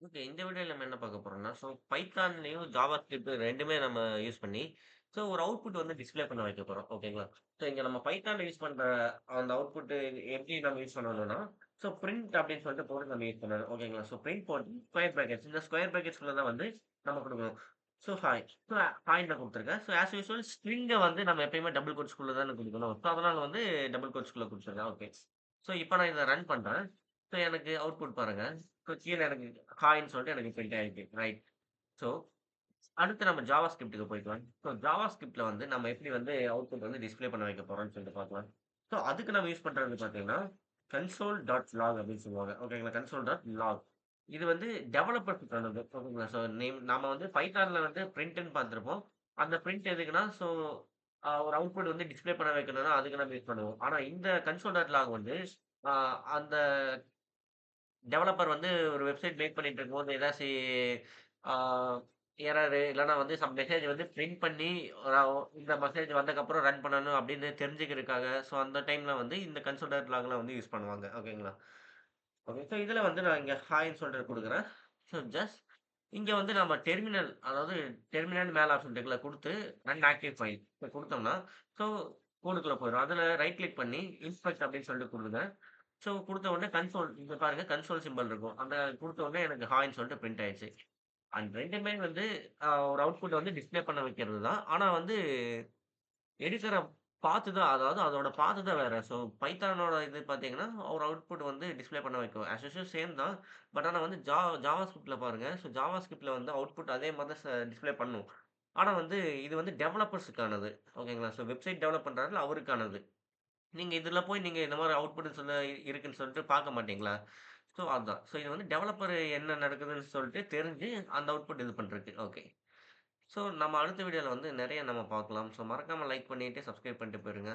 Okay. இந்த வீடியோல நம்ம என்ன பார்க்க போறோம்னா, பைத்தான்லயும் ஜாவா ஸ்கிரிப்ட் 2மே நம்ம யூஸ் பண்ணி, ஒரு அவுட்புட் வந்து டிஸ்ப்ளே பண்ண வைக்க போறோம். ஓகேங்களா? இங்க நம்ம பைத்தான்ல யூஸ் பண்ற அந்த அவுட்புட் எப்படி நம்ம யூஸ் பண்ணணும்னா, பிரிண்ட் அப்படின்னு சொல்லிட்டு போட்டு நம்ம யூஸ் பண்ணணும். ஓகேங்களா? பிரிண்ட் போட்டு ஸ்கொயர் பிராக்கெட்ஸ் இந்த ஸ்கொயர் பிராக்கெட்ஸ்குள்ள தான் வந்து நம்ம குடுக்கணும். ஹாய். ஹாய்ன்னு நான் குடுத்துருக்கேன். ஆஸ் யூசுவல் ஸ்ட்ரிங்க வந்து நம்ம எப்பயுமே டபுள் கோட்ஸ்குள்ள தானே குடுக்கணும். அதனால வந்து டபுள் கோட்ஸ்குள்ள குடுத்துருக்கேன். ஓகே. இப்ப நான் இத ரன் பண்றேன். எனக்கு அவுட்புட் பாருங்க. கீழ எனக்கு ஹாய்ன்னு சொல்லிட்டு எனக்கு பிரிண்ட் ஆயிருக்கு. ரைட். ஸோ, அடுத்து நம்ம ஜாவா ஸ்கிரிப்ட்க்கு போய்க்கலாம். ஜாவா ஸ்கிரிப்ட்ல வந்து நம்ம எப்படி வந்து அவுட்புட் வந்து டிஸ்ப்ளே பண்ண வைக்க போறோம்ன்னு சொல்லிட்டு பார்க்கலாம். அதுக்கு நம்ம யூஸ் பண்றது பார்த்தீங்கன்னா, கன்சோல் டாட் லாக் அப்படின்னு சொல்லுவாங்க. ஓகேங்களா? Console dot log. இது வந்து டெவலப்பர்ஸ்க்கானது. ஓகேங்களா? நாம வந்து பைத்தான்ல வந்து பிரிண்ட்ன்னு பார்த்திருப்போம். அந்த பிரிண்ட் எதுக்குன்னா, ஒரு அவுட்புட் வந்து டிஸ்ப்ளே பண்ண வைக்கணும்னா, அதுக்கு நம்ம யூஸ் பண்ணுவோம். ஆனா இந்த கன்சோல் டாட் லாக் வந்து, அ அந்த டெவலப்பர் வந்து ஒரு வெப்சைட் மேக் பண்ணிட்டு இருக்கும்போது ஏதாச்சு ஆ எரரு இல்லன்னா வந்து சம் மெசேஜ் வந்து பிரிண்ட் பண்ணி அ இந்த மெசேஜ் வந்ததுக்கப்புறம் ரன் பண்ணணும் அப்படின்னு தெரிஞ்சுக்கிறதுக்காக, அந்த டைம்ல வந்து இந்த கன்சிடர் லாக்லாம் வந்து யூஸ் பண்ணுவாங்க. ஓகேங்களா? ஓகே. இதுல வந்து நான் இங்க ஹாய்ன்னு சொல்லிட்டு குடுக்குறேன். ஜஸ்ட் இங்க வந்து நம்ம டெர்மினல் அதாவது டெர்மினல் மேல ஆப்ஷன் இருக்குல்ல குடுத்து ரன் ஆக்டிவ் ஃபைல் குடுத்தோம்னா, ஸோ கோடுக்குள்ள போயிரும். அதுல ரைட் கிளிக் பண்ணி இன்ஸ்பெக்ட் அப்படின்னு சொல்லிட்டு குடுங்க. குடுத்த உடனே கன்சோல் இங்க பாருங்க கன்சோல் சிம்பல் இருக்கும். அந்த குடுத்த உடனே எனக்கு ஹாய்ன்னு சொல்லிட்டு பிரிண்ட் ஆயிடுச்சு. அண்ட் 2மே வந்து ஒரு அவுட்புட் வந்து டிஸ்ப்ளே பண்ண வைக்கிறது தான். ஆனா வந்து எடுக்கிற பாத்து தான் அதாவது அதோட பாத்து தான் வேற. பைத்தானோட இது பார்த்தீங்கன்னா, ஒரு அவுட்புட் வந்து டிஸ்ப்ளே பண்ண வைக்கும். ஆஸ் யூசுவல் சேம் தான். பட் ஆனா வந்து ஜாவா ஸ்கிரிப்ட்ல பாருங்க. ஜாவா ஸ்கிரிப்ட்ல வந்து அவுட்புட் அதே மாரி தான் டிஸ்ப்ளே பண்ணும். ஆனா வந்து இது வந்து டெவலப்பர்ஸ்க்கானது. ஓகேங்களா? வெப்சைட் டெவலப் பண்றாருல்ல அவருக்கானது. நீங்க இதுல போய் நீங்க இந்த மாரி அவுட்புட்ன்னு இருக்குன்னு சொல்லிட்டு பார்க்க மாட்டீங்களா? அதான். இது வந்து டெவலப்பர் என்ன நடக்குதுன்னு சொல்லிட்டு தெரிஞ்சு அந்த அவுட்புட் இது பண்றதுக்கு. ஓகே. நம்ம அடுத்த வீடியோல வந்து நெறைய நம்ம பார்க்கலாம். மறக்காம லைக் பண்ணிட்டு, சப்ஸ்கிரைப் பண்ணிட்டு போயிருங்க.